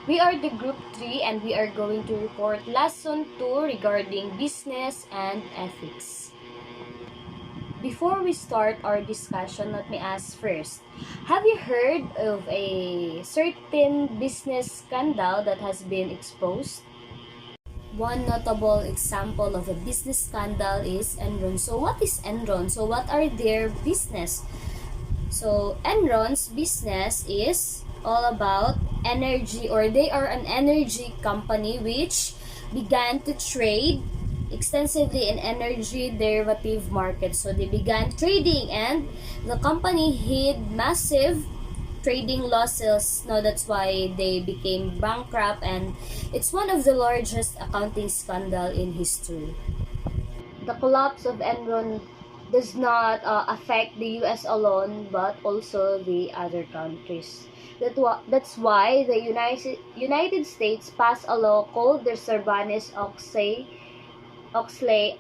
We are the Group 3 and we are going to report Lesson 2 regarding business and ethics. Before we start our discussion, let me ask first, have you heard of a certain business scandal that has been exposed? One notable example of a business scandal is Enron. So what is Enron? So what are their business? So Enron's business is all about energy, or they are an energy company which began to trade extensively in energy derivative markets. So they began trading and the company hid massive trading losses. Now that's why they became bankrupt, and it's one of the largest accounting scandal in history. The collapse of Enron does not affect the US alone, but also the other countries. That's why the United States passed a law called the Sarbanes-Oxley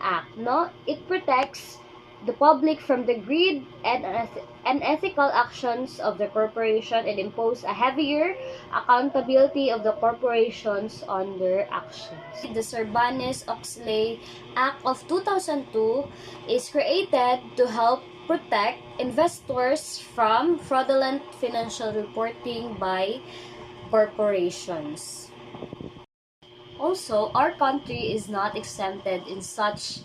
Act. No, it protects the public from the greed and unethical actions of the corporation and impose a heavier accountability of the corporations on their actions. The Sarbanes-Oxley Act of 2002 is created to help protect investors from fraudulent financial reporting by corporations. Also, our country is not exempted in such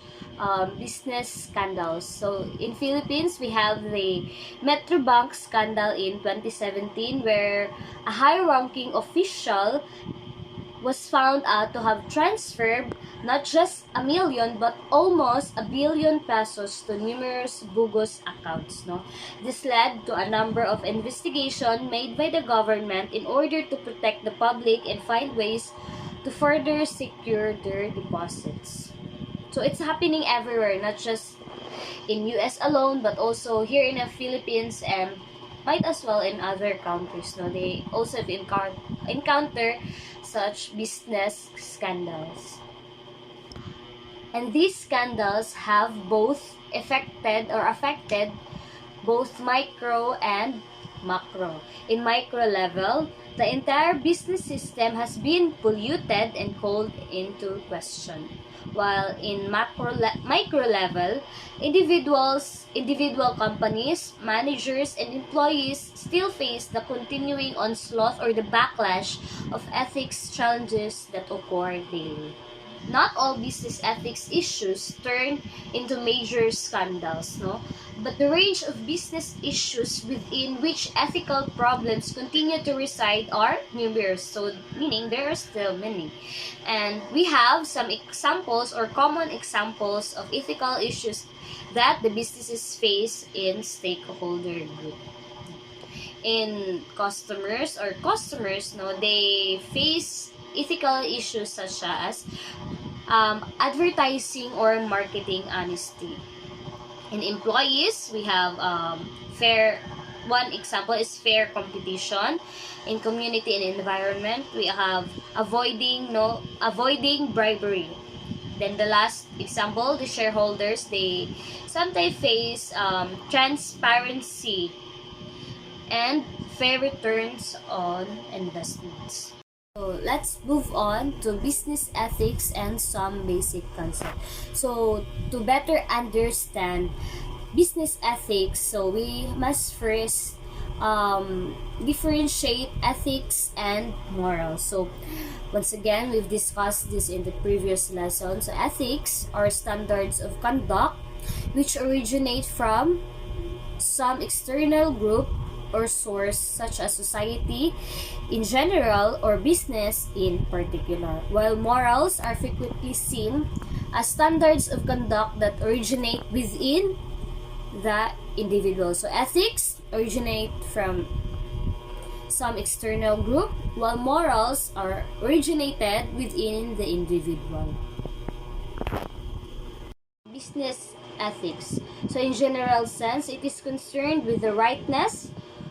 business scandals. So, in Philippines, we have the Metrobank scandal in 2017 where a high-ranking official was found out to have transferred not just 1 million but almost 1 billion pesos to numerous bogus accounts. No? This led to a number of investigations made by the government in order to protect the public and find ways to further secure their deposits. So it's happening everywhere, not just in US alone, but also here in the Philippines and might as well in other countries. No, they also encounter such business scandals. And these scandals have both affected both micro and macro. In micro level, the entire business system has been polluted and called into question. While in micro level, individual companies, managers, and employees still face the continuing onslaught or the backlash of ethics challenges that occur daily. Not all business ethics issues turn into major scandals, no? But the range of business issues within which ethical problems continue to reside are numerous, so meaning there are still many. And we have some examples or common examples of ethical issues that the businesses face in stakeholder group. In customers, no, they face ethical issues such as advertising or marketing honesty. In employees, we have one example is fair competition. In community and environment, we have avoiding bribery. Then the last example, the shareholders, they sometimes face transparency and fair returns on investments. So let's move on to business ethics and some basic concepts. So to better understand business ethics, so we must first differentiate ethics and morals. So once again, we've discussed this in the previous lesson. So ethics are standards of conduct which originate from some external group or source such as society in general or business in particular, while morals are frequently seen as standards of conduct that originate within the individual. So ethics originate from some external group, while morals are originated within the individual. Business ethics. So in general sense, it is concerned with the rightness,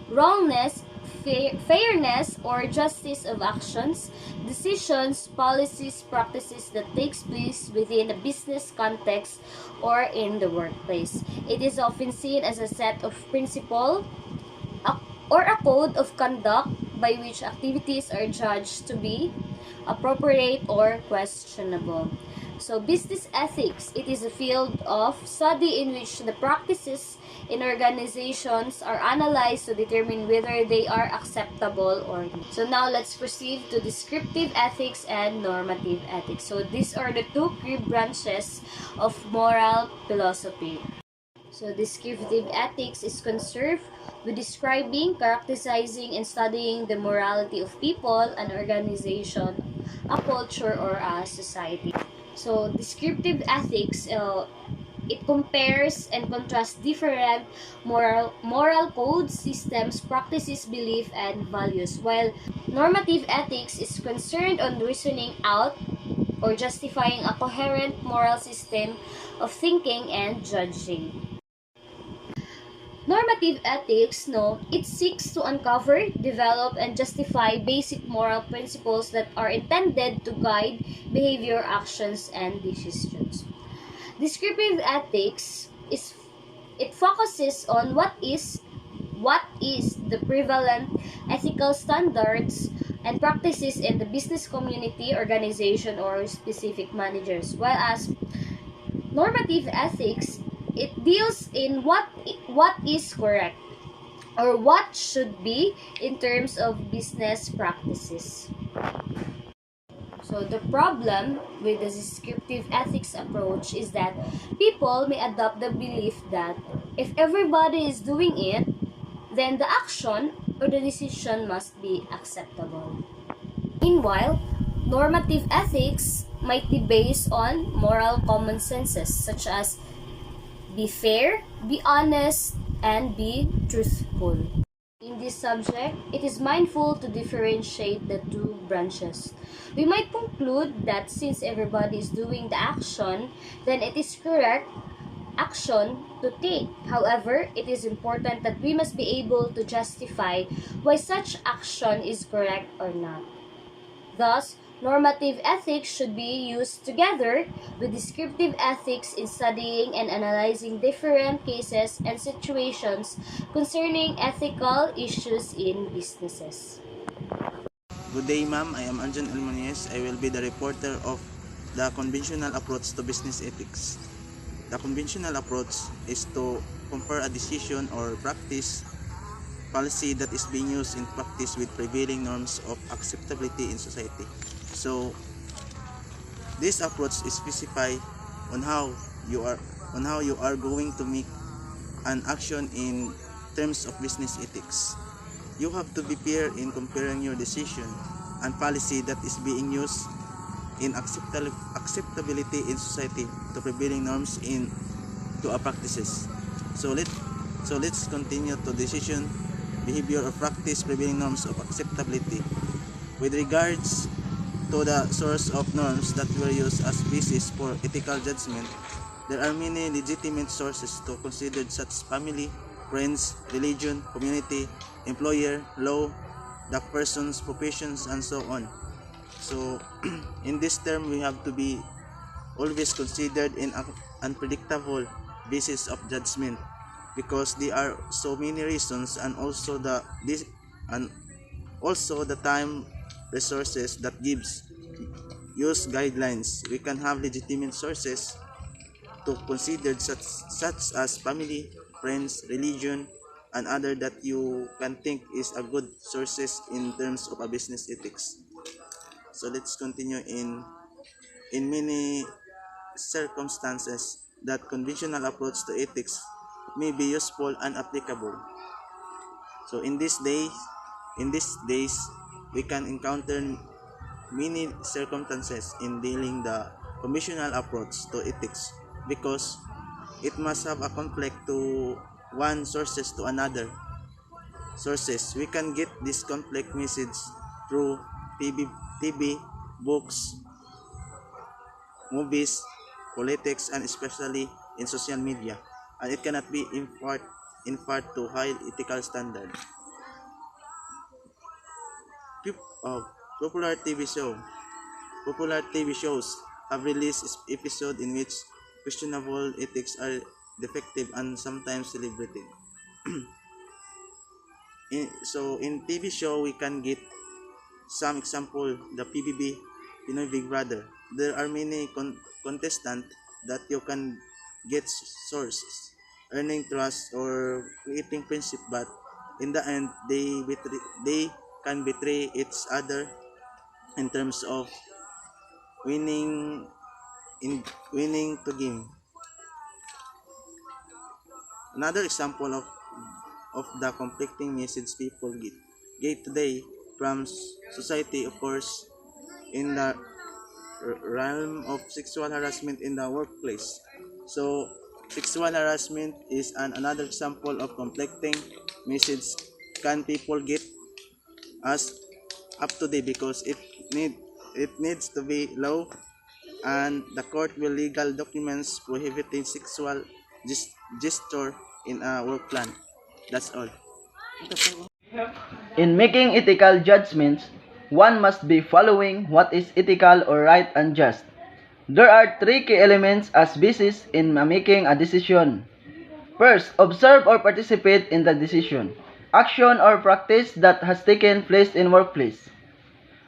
wrongness, fairness, or justice of actions, decisions, policies, practices that takes place within a business context or in the workplace. It is often seen as a set of principles or a code of conduct by which activities are judged to be appropriate or questionable. So business ethics, it is a field of study in which the practices in organizations are analyzed to determine whether they are acceptable or not. So now let's proceed to descriptive ethics and normative ethics. So these are the two key branches of moral philosophy. So descriptive ethics is concerned with describing, characterizing, and studying the morality of people, an organization, a culture, or a society. So descriptive ethics, it compares and contrasts different moral codes, systems, practices, belief, and values, while normative ethics is concerned on reasoning out or justifying a coherent moral system of thinking and judging. Normative ethics, it seeks to uncover, develop, and justify basic moral principles that are intended to guide behavior, actions, and decisions. Descriptive ethics is it focuses on what is the prevalent ethical standards and practices in the business community, organization, or specific managers, while as normative ethics, it deals in what is correct or what should be in terms of business practices. So the problem with the descriptive ethics approach is that people may adopt the belief that if everybody is doing it, then the action or the decision must be acceptable. Meanwhile, normative ethics might be based on moral common senses such as be fair, be honest, and be truthful. In this subject, it is mindful to differentiate the two branches. We might conclude that since everybody is doing the action, then it is correct action to take. However, it is important that we must be able to justify why such action is correct or not. Thus, normative ethics should be used together with descriptive ethics in studying and analyzing different cases and situations concerning ethical issues in businesses. Good day, ma'am. I am Anjan Elmonies. I will be the reporter of the conventional approach to business ethics. The conventional approach is to compare a decision or practice policy that is being used in practice with prevailing norms of acceptability in society. So, this approach is specify on how you are going to make an action in terms of business ethics. You have to be fair in comparing your decision and policy that is being used in acceptability in society to prevailing norms in to our practices. So let's continue to decision, behavior or practice prevailing norms of acceptability. With regards to the source of norms that were used as basis for ethical judgment, there are many legitimate sources to consider such as family, friends, religion, community, employer, law, the person's professions, and so on. So, in this term, we have to be always considered in an unpredictable basis of judgment because there are so many reasons and also the time resources that gives use guidelines. We can have legitimate sources to consider such as family, friends, religion, and other that you can think is a good sources in terms of a business ethics. So let's continue in many circumstances that conventional approach to ethics may be useful and applicable. So in these days we can encounter many circumstances in dealing the conventional approach to ethics because it must have a conflict to one sources to another sources. We can get this conflict message through TV, books, movies, politics, and especially in social media. And it cannot be in part to high ethical standard. Uh, popular TV show. Popular TV shows have released episodes in which questionable ethics are defective and sometimes celebrated. in TV show we can get some example, the PBB, Pinoy Big Brother. There are many contestants that you can get sources, earning trust or creating friendship, but in the end they can betray each other in terms of winning winning to game. Another example of the conflicting message people get today from society, of course, in the realm of sexual harassment in the workplace. So, sexual harassment is another example of conflicting message can people get us up to date because it needs to be law, and the court will legal documents prohibiting sexual gesture in a work plan. That's all. In making ethical judgments, one must be following what is ethical or right and just. There are three key elements as basis in making a decision. First, observe or participate in the decision, action or practice that has taken place in workplace.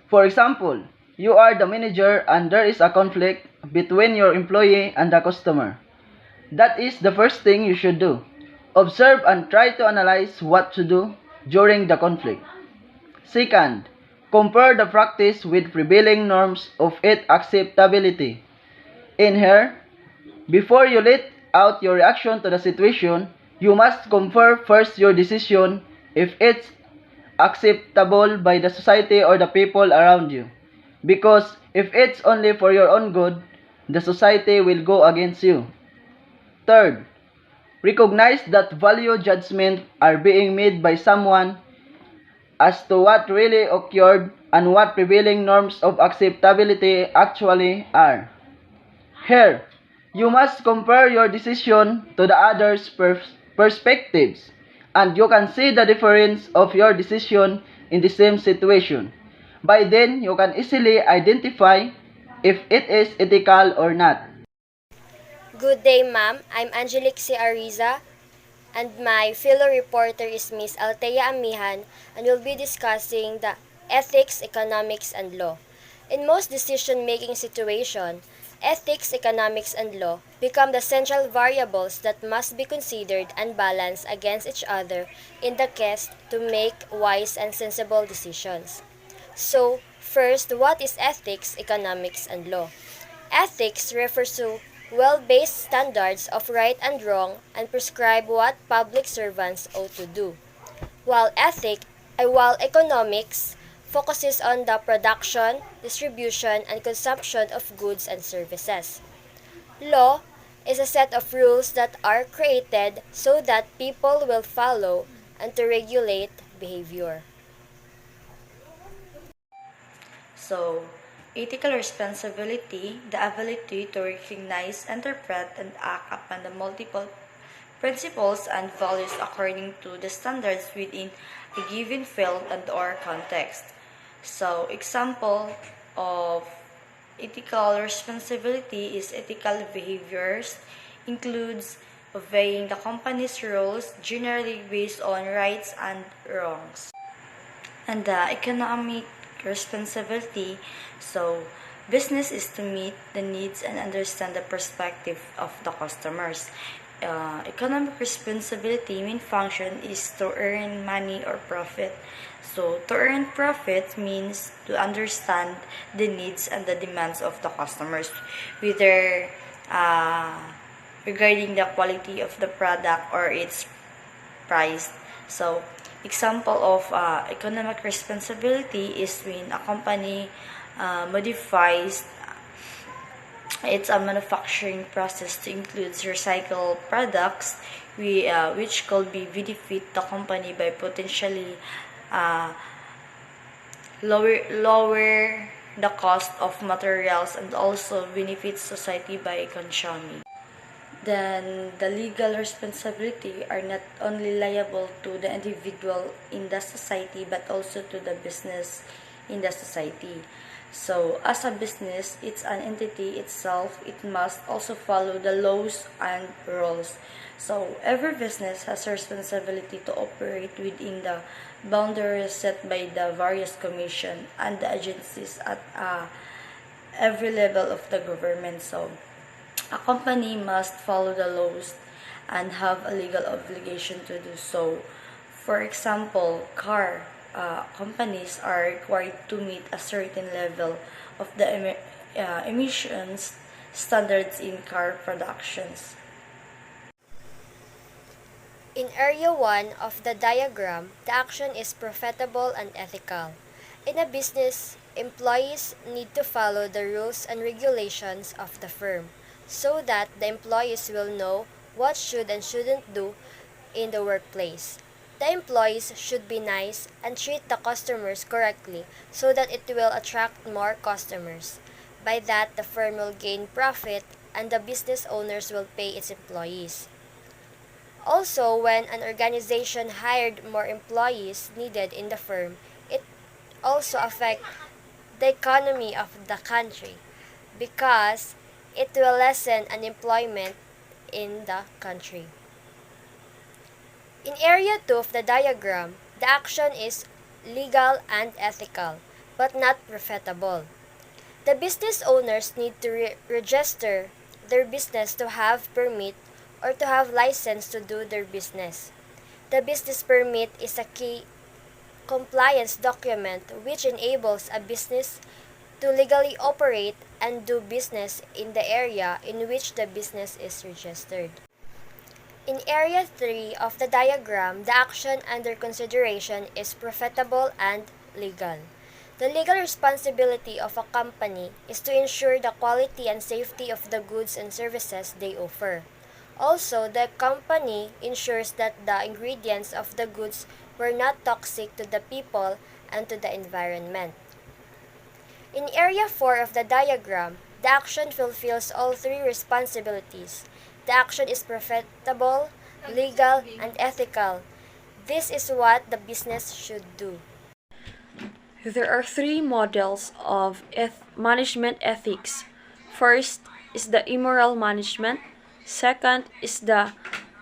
For example, you are the manager and there is a conflict between your employee and the customer. That is the first thing you should do. Observe and try to analyze what to do during the conflict. Second, compare the practice with prevailing norms of its acceptability. In here, before you let out your reaction to the situation, you must compare first your decision if it's acceptable by the society or the people around you. Because if it's only for your own good, the society will go against you. Third, recognize that value judgments are being made by someone as to what really occurred and what prevailing norms of acceptability actually are. Here, you must compare your decision to the others' perspectives, and you can see the difference of your decision in the same situation. By then, you can easily identify if it is ethical or not. Good day, ma'am. I'm Angelique C. Ariza, and my fellow reporter is Miss Althea Amihan, and we'll be discussing the ethics, economics, and law. In most decision-making situations, ethics, economics, and law become the central variables that must be considered and balanced against each other in the quest to make wise and sensible decisions. So, first, what is ethics, economics, and law? Ethics refers to well-based standards of right and wrong and prescribe what public servants ought to do. While economics focuses on the production, distribution, and consumption of goods and services. Law is a set of rules that are created so that people will follow and to regulate behavior. So, ethical responsibility, the ability to recognize, interpret, and act upon the multiple principles and values according to the standards within a given field and or context. So, example of ethical responsibility is ethical behaviors includes obeying the company's rules generally based on rights and wrongs. And the economic responsibility, so business is to meet the needs and understand the perspective of the customers. Economic responsibility main function is to earn money or profit. So to earn profit means to understand the needs and the demands of the customers, whether regarding the quality of the product or its price. So example of economic responsibility is when a company modifies its manufacturing process to include recycled products, which could be benefit the company by potentially lower the cost of materials and also benefit society by consuming. Then the legal responsibility are not only liable to the individual in the society but also to the business in the society. So, as a business, it's an entity itself. It must also follow the laws and rules. So, every business has a responsibility to operate within the boundaries set by the various commission and the agencies at every level of the government. So, a company must follow the laws and have a legal obligation to do so. For example, car companies are required to meet a certain level of the emissions standards in car productions. In Area 1 of the diagram, the action is profitable and ethical. In a business, employees need to follow the rules and regulations of the firm so that the employees will know what should and shouldn't do in the workplace. The employees should be nice and treat the customers correctly so that it will attract more customers. By that, the firm will gain profit and the business owners will pay its employees. Also, when an organization hired more employees needed in the firm, it also affects the economy of the country because it will lessen unemployment in the country. In Area 2 of the diagram, the action is legal and ethical, but not profitable. The business owners need to register their business to have permit or to have license to do their business. The business permit is a key compliance document which enables a business to legally operate and do business in the area in which the business is registered. In Area 3 of the diagram, the action under consideration is profitable and legal. The legal responsibility of a company is to ensure the quality and safety of the goods and services they offer. Also, the company ensures that the ingredients of the goods were not toxic to the people and to the environment. In Area 4 of the diagram, the action fulfills all three responsibilities. The action is profitable, legal, and ethical. This is what the business should do. There are three models of management ethics. First is the immoral management, second is the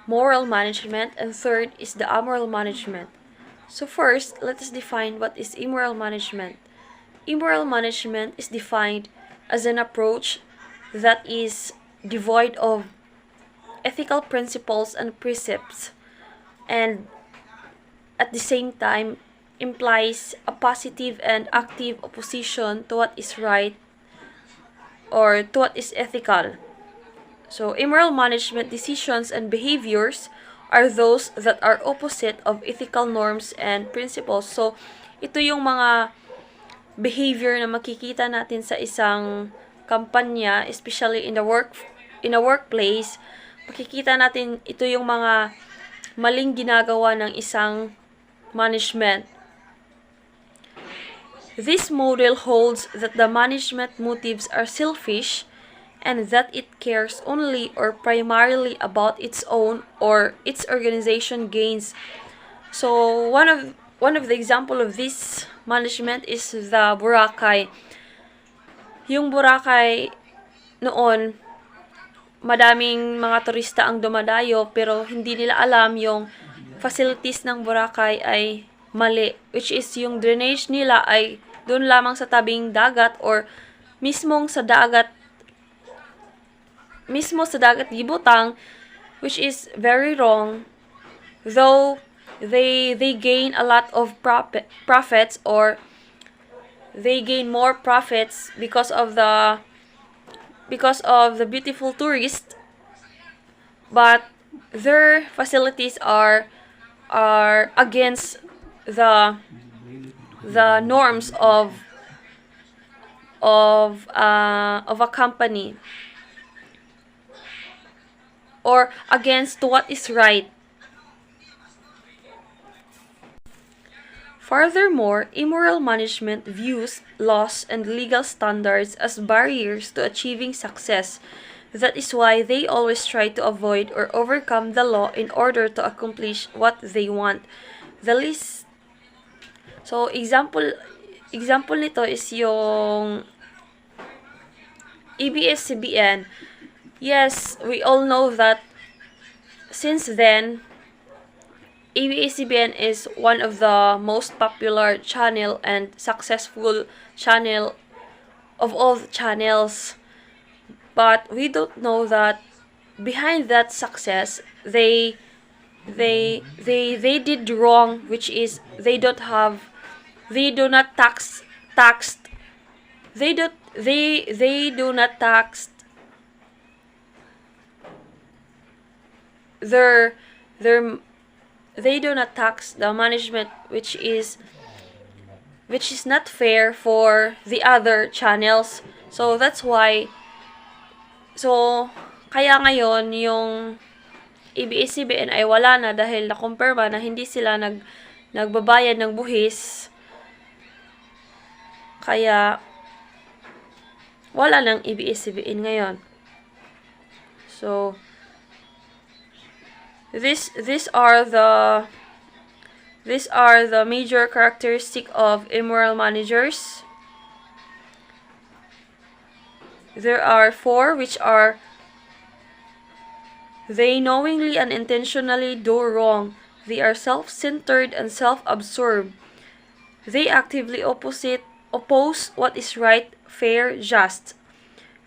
moral management, and third is the amoral management. So first, let us define what is immoral management. Immoral management is defined as an approach that is devoid of ethical principles and precepts, and at the same time implies a positive and active opposition to what is right or to what is ethical. So, immoral management decisions and behaviors are those that are opposite of ethical norms and principles. So, ito yung mga behavior na makikita natin sa isang kampanya, especially in a workplace. Makikita natin ito yung mga maling ginagawa ng isang management. This model holds that the management motives are selfish and that it cares only or primarily about its own or its organization gains. So one of the example of this management is the Boracay. Yung Boracay noon, madaming mga turista ang dumadayo pero hindi nila alam yung facilities ng Boracay ay mali, which is yung drainage nila ay doon lamang sa tabing dagat or mismo sa dagat gibutang, which is very wrong. Though they gain a lot of profits or they gain more profits because of the beautiful tourists, but their facilities are against the norms of a company or against what is right. Furthermore, immoral management views laws and legal standards as barriers to achieving success. That is why they always try to avoid or overcome the law in order to accomplish what they want. So, example example nito is yung ABS-CBN. Yes, we all know that since then, ABS-CBN is one of the most popular channel and successful channel of all the channels. But we don't know that behind that success, they did wrong, which is they do not tax their their they do not tax the management, which is not fair for the other channels. So that's why, kaya ngayon yung ABS-CBN ay wala na dahil nakumpirma na hindi sila nagbabayad ng buhis. Kaya wala ng ABS-CBN ngayon. So these are the major characteristic of immoral managers. There are 4, which are: they knowingly and intentionally do wrong. They are self-centered and self-absorbed. They actively oppose what is right, fair, just.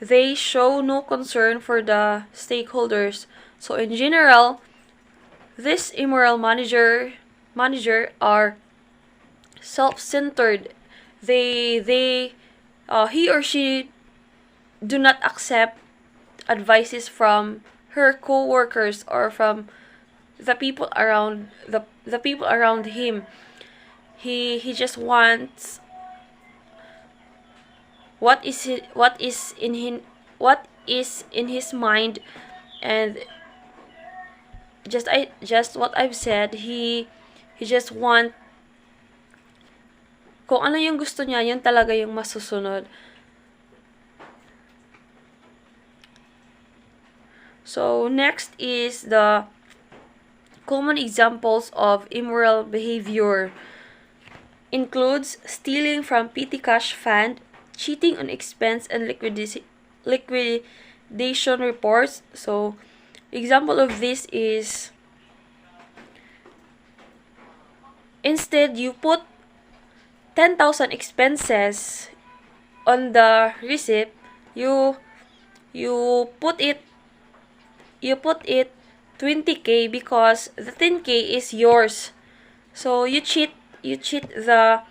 They show no concern for the stakeholders. So in general, this immoral manager are self-centered. He or she do not accept advices from her co-workers or from the people around him. He just wants what is in his mind, and just what I've said, he just want kung ano yung gusto niya, yun talaga yung masusunod. So next is the common examples of immoral behavior. Includes stealing from petty cash fund, cheating on expense and liquidation reports. So example of this is, instead you put 10,000 expenses on the receipt, you put it 20k because the 10k is yours. So you cheat the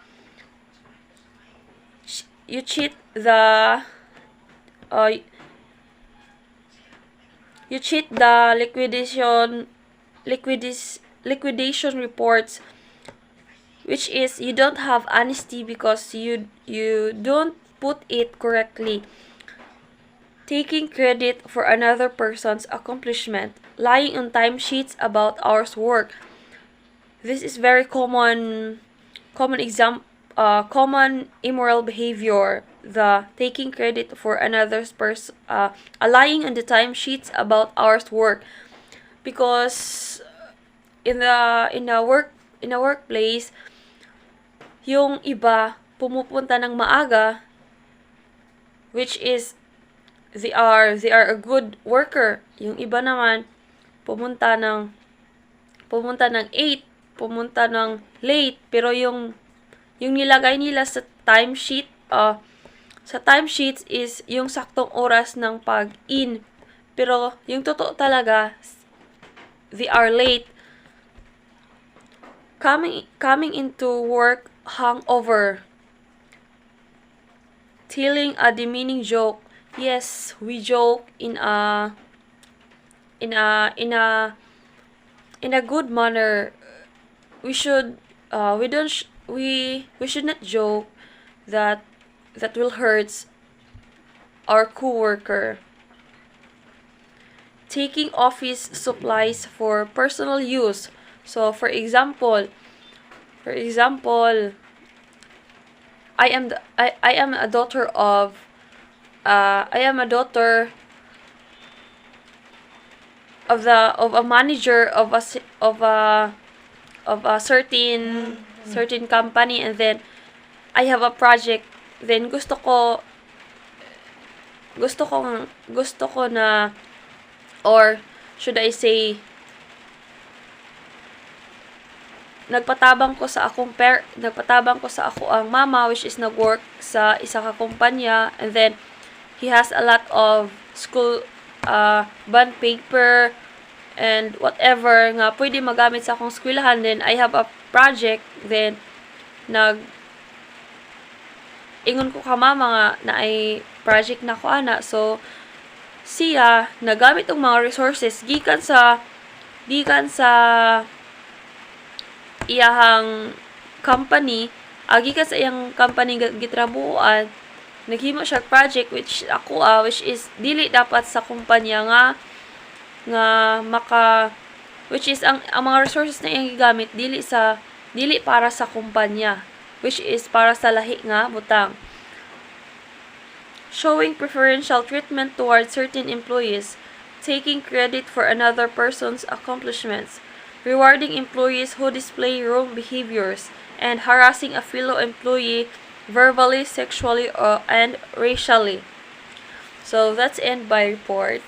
liquidation reports, which is you don't have honesty because you don't put it correctly. Taking credit for another person's accomplishment, lying on timesheets about hours work. This is very common immoral behavior. The taking credit for another's person, lying on the timesheets about hours work, because in a workplace, yung iba pumupunta ng maaga, which is they are a good worker. Yung iba naman pumunta ng 8, pumunta ng late, pero yung nilagay nila sa timesheet is yung saktong oras ng pag-in, pero yung totoo talaga they are late. Coming into work hungover, telling a demeaning joke. Yes, we joke in a good manner. We should not joke that will hurt our coworker. Taking office supplies for personal use. So for example, I am a daughter of a manager of a certain company, and then I have a project, then gusto ko na, or should I say, nagpatabang ko sa ako ang mama, which is nagwork sa isa ka kumpanya, and then he has a lot of school bond paper and whatever nga pwede magamit sa akong eskwelahan. Then I have a project, then nag ingon ko ka mama nga na ay project na ko ana, so siya nagamit og mga resources gikan sa iyahang company, gikan sa iyang company gitrabuhan, naghimo siya project which is dili dapat sa kumpanya nga which is ang mga resources na iyang gigamit dili para sa kumpanya, which is para sa lahi nga butang. Showing preferential treatment towards certain employees, taking credit for another person's accomplishments, rewarding employees who display wrong behaviors, and harassing a fellow employee verbally, sexually, and racially. So that's end by report.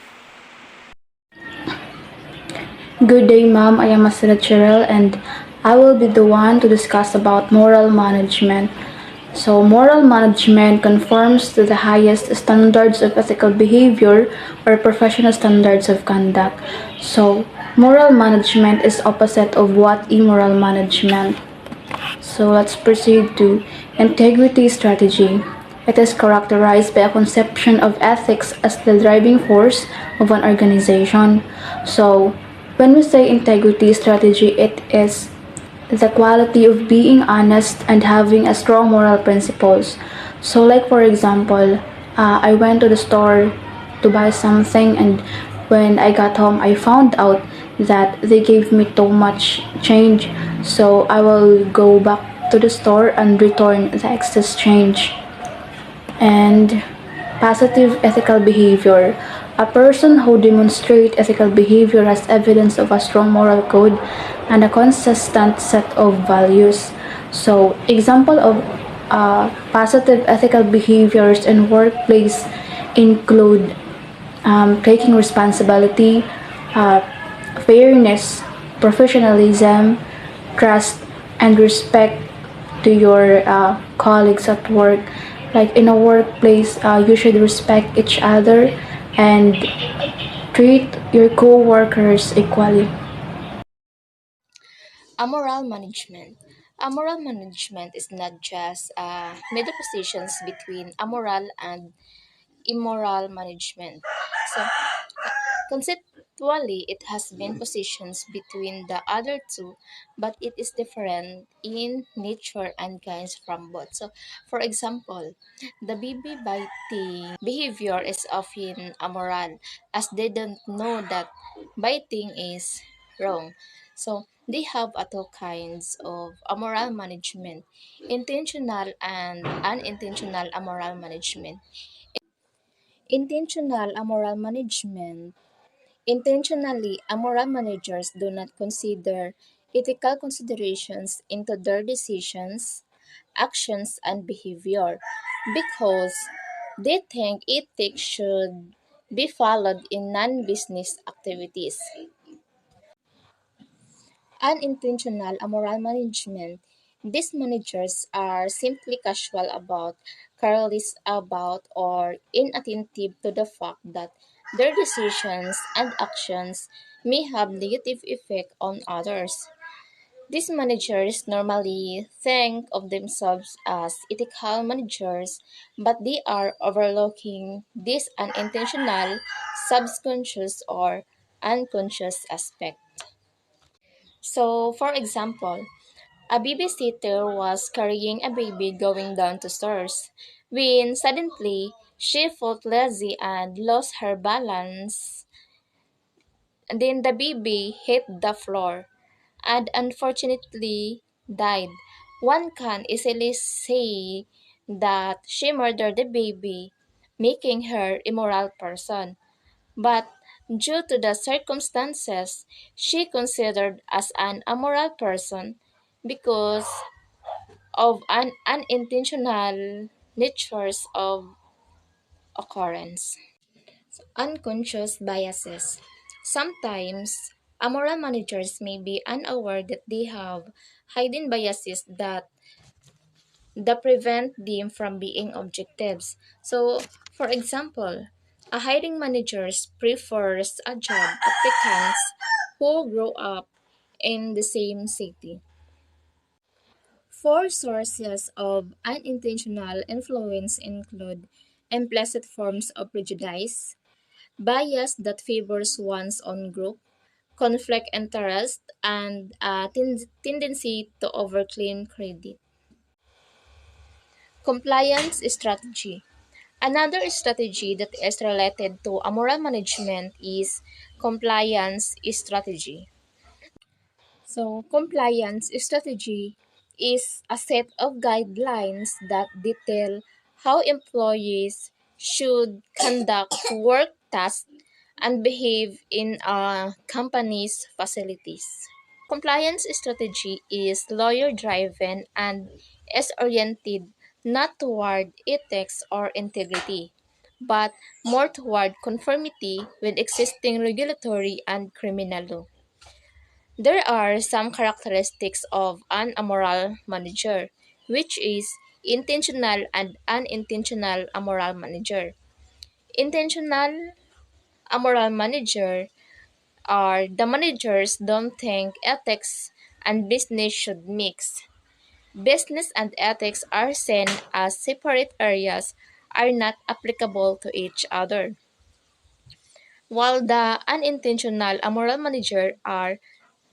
Good day, ma'am. I am Masira Cheryl, and I will be the one to discuss about moral management. So, moral management conforms to the highest standards of ethical behavior or professional standards of conduct. So, moral management is opposite of what immoral management. So, let's proceed to integrity strategy. It is characterized by a conception of ethics as the driving force of an organization. So, when we say integrity strategy, it is the quality of being honest and having a strong moral principles. So, like for example, I went to the store to buy something, and when I got home, I found out that they gave me too much change. So, I will go back to the store and return the excess change. And positive ethical behavior. A person who demonstrates ethical behavior has evidence of a strong moral code and a consistent set of values. So, example of positive ethical behaviors in workplace include taking responsibility, fairness, professionalism, trust, and respect to your colleagues at work. Like in a workplace, you should respect each other and treat your co-workers equally. Amoral management. Amoral management is not just middle positions between amoral and immoral management. So, conceptually, it has been positions between the other two, but it is different in nature and kinds from both. So, for example, the baby biting behavior is often amoral as they don't know that biting is wrong. So, they have two kinds of amoral management, intentional and unintentional amoral management. Intentional amoral management. Intentionally, amoral managers do not consider ethical considerations into their decisions, actions, and behavior because they think ethics should be followed in non business activities. Unintentional amoral management. These managers are simply casual about, careless about, or inattentive to the fact that their decisions and actions may have negative effect on others. These managers normally think of themselves as ethical managers, but they are overlooking this unintentional, subconscious, or unconscious aspect. So, for example, a babysitter was carrying a baby going down to stairs when suddenly she felt lazy and lost her balance. And then the baby hit the floor and unfortunately died. One can easily say that she murdered the baby, making her immoral person. But due to the circumstances, she considered as an amoral person because of an unintentional natures of occurrence. Unconscious biases. Sometimes, amoral managers may be unaware that they have hidden biases that prevent them from being objectives. So, for example, a hiring manager prefers a job applicants who grow up in the same city. Four sources of unintentional influence include implicit forms of prejudice, bias that favors one's own group, conflict interest, and a tendency to overclaim credit. Compliance strategy. Another strategy that is related to amoral management is compliance strategy. So, compliance strategy is a set of guidelines that detail how employees should conduct work tasks and behave in a company's facilities. Compliance strategy is lawyer driven and is oriented not toward ethics or integrity, but more toward conformity with existing regulatory and criminal law. There are some characteristics of an amoral manager, which is intentional and unintentional amoral manager. Intentional amoral manager are the managers don't think ethics and business should mix. Business and ethics are seen as separate areas are not applicable to each other. While the unintentional amoral manager are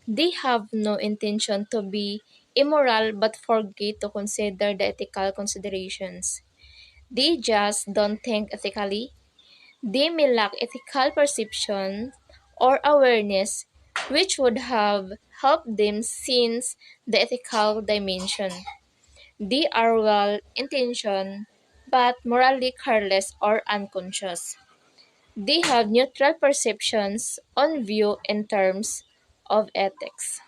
they have no intention to be immoral but forget to consider the ethical considerations. They just don't think ethically. They may lack ethical perception or awareness, which would have helped them since the ethical dimension. They are well intentioned but morally careless or unconscious. They have neutral perceptions on view in terms of ethics.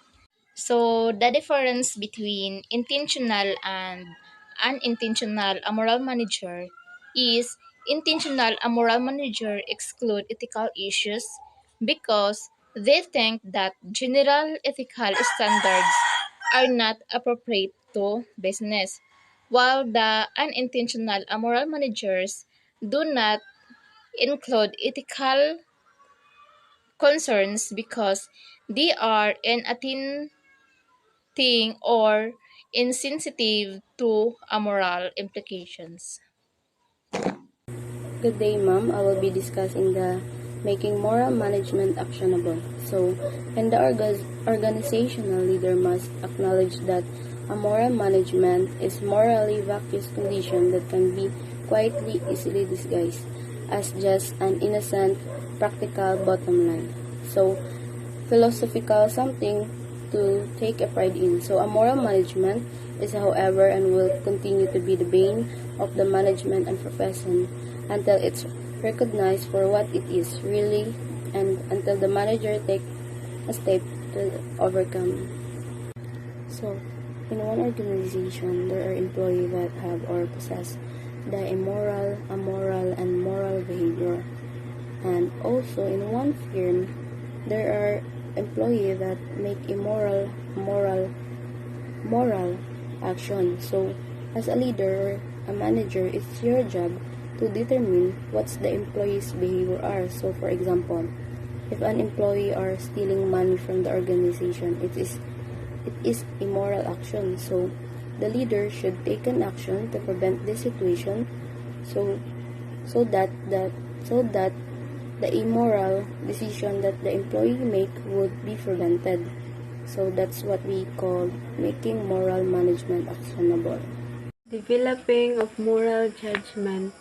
So, the difference between intentional and unintentional amoral manager is intentional amoral manager exclude ethical issues because they think that general ethical standards are not appropriate to business, while the unintentional amoral managers do not include ethical concerns because they are inattentive or insensitive to amoral implications. Good day, ma'am. I will be discussing the making moral management actionable. So, and the organizational leader must acknowledge that a moral management is morally vacuous condition that can be quietly easily disguised as just an innocent, practical bottom line. So, philosophical something to take a pride in. So, a moral management is, however, and will continue to be the bane of the management and profession until it's recognized for what it is really and until the manager takes a step to overcome. So, in one organization, there are employees that have or possess the immoral, amoral, and moral behavior. And also, in one firm, there are employees that make immoral, moral action. So, as a leader or a manager, it's your job to determine what's the employee's behavior are. So, for example, if an employee are stealing money from the organization, it is immoral action. So, the leader should take an action to prevent this situation. So, so that the immoral decision that the employee make would be prevented. So that's what we call making moral management actionable. Developing of moral judgment.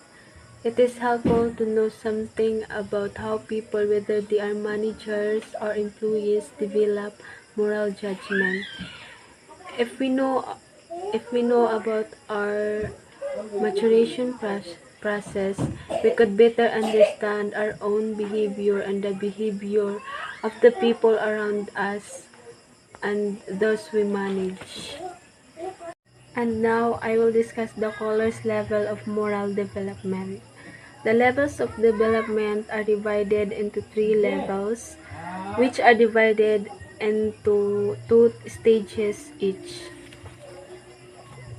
It is helpful to know something about how people, whether they are managers or employees, develop moral judgment. If we know about our maturation process, we could better understand our own behavior and the behavior of the people around us and those we manage. And now I will discuss the Kohler's level of moral development. The levels of development are divided into 3 levels, which are divided into 2 stages each.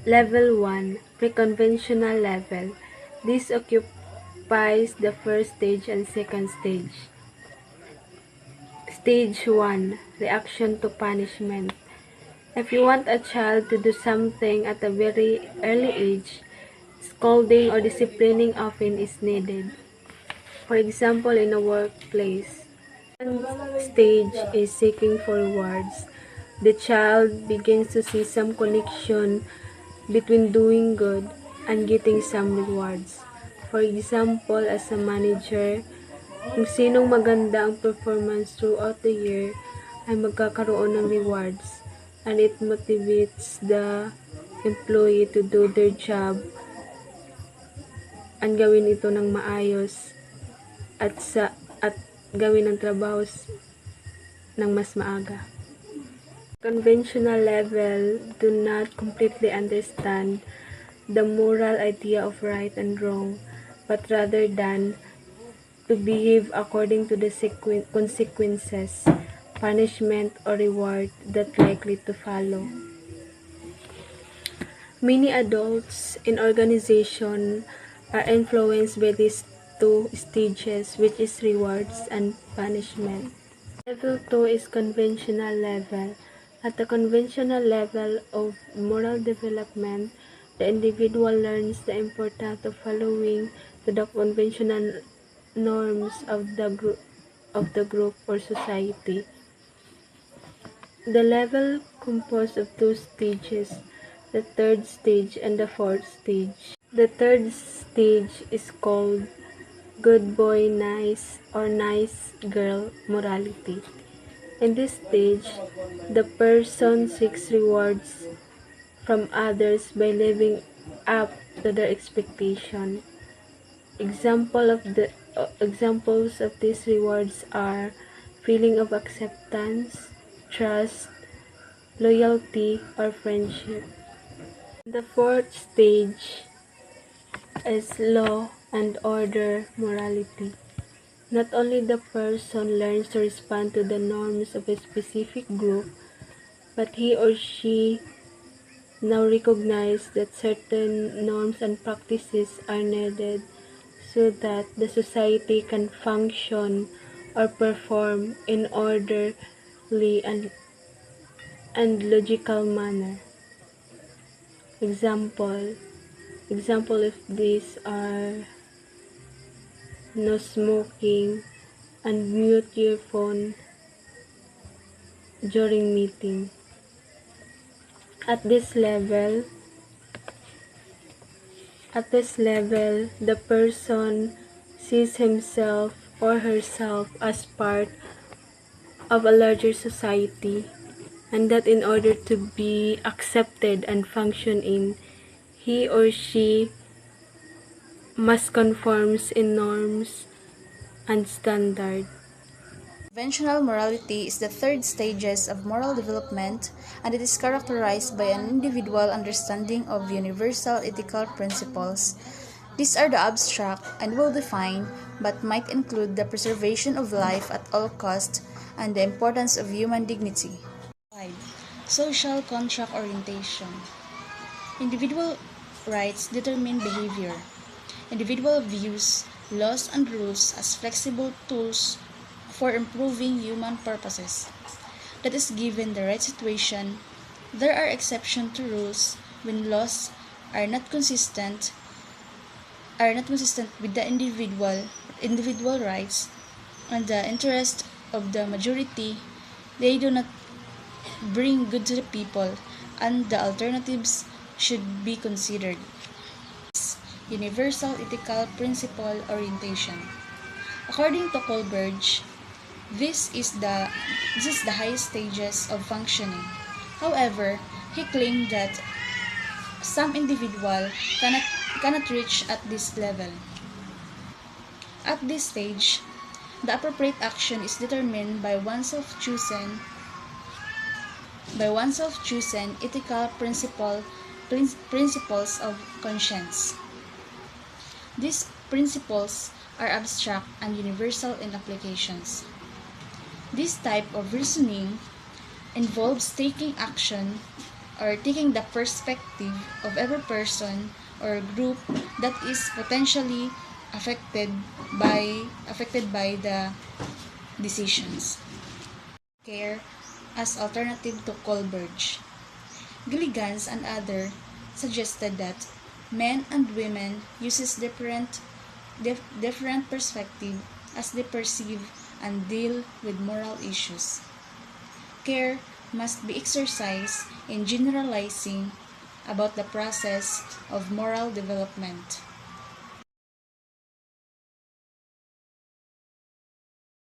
Level 1, Pre-conventional level. This occupies the first stage and second stage. Stage 1, Reaction to punishment. If you want a child to do something at a very early age, scolding or disciplining often is needed. For example, in a workplace. Second stage is seeking for rewards. The child begins to see some connection between doing good and getting some rewards. For example, as a manager, kung sinong maganda ang performance throughout the year ay magkakaroon ng rewards, and it motivates the employee to do their job and gawin ito ng maayos at gawin ang trabaho ng mas maaga. Conventional level do not completely understand the moral idea of right and wrong, but rather than to behave according to the consequences, punishment, or reward that likely to follow. Many adults in organization are influenced by these 2 stages, which is rewards and punishment. Level 2 is conventional level. At the conventional level of moral development, the individual learns the importance of following to the conventional norms of the group or society. The level composed of 2 stages, the third stage and the fourth stage. The third stage is called good boy nice or nice girl morality. In this stage, the person seeks rewards from others by living up to their expectation. Examples of these rewards are feeling of acceptance, trust, loyalty, or friendship. The fourth stage is law and order morality. Not only the person learns to respond to the norms of a specific group, but he or she now recognizes that certain norms and practices are needed so that the society can function or perform in orderly and logical manner. Example of these are no smoking and mute your phone during meeting. At this level, the person sees himself or herself as part of a larger society, and that in order to be accepted and function in, he or she must conform in norms and standard. Conventional morality is the third stages of moral development, and it is characterized by an individual understanding of universal ethical principles. These are the abstract and well-defined, but might include the preservation of life at all costs and the importance of human dignity. 5. Social contract orientation. Individual rights determine behavior. Individual views laws and rules as flexible tools for improving human purposes. That is, given the right situation, there are exceptions to rules when laws are not consistent with the individual rights and the interest of the majority. They do not bring good to the people, and the alternatives should be considered. Universal ethical principle orientation. According to Kohlberg, this is the highest stages of functioning. However, he claimed that some individual cannot reach at this level. At this stage, the appropriate action is determined by one's self-chosen ethical principle principles of conscience. These principles are abstract and universal in applications. This type of reasoning involves taking action or taking the perspective of every person or group that is potentially affected by the decisions. Care as alternative to Kohlberg. Gilligan's and others suggested that men and women uses different perspective as they perceive and deal with moral issues. Care must be exercised in generalizing about the process of moral development.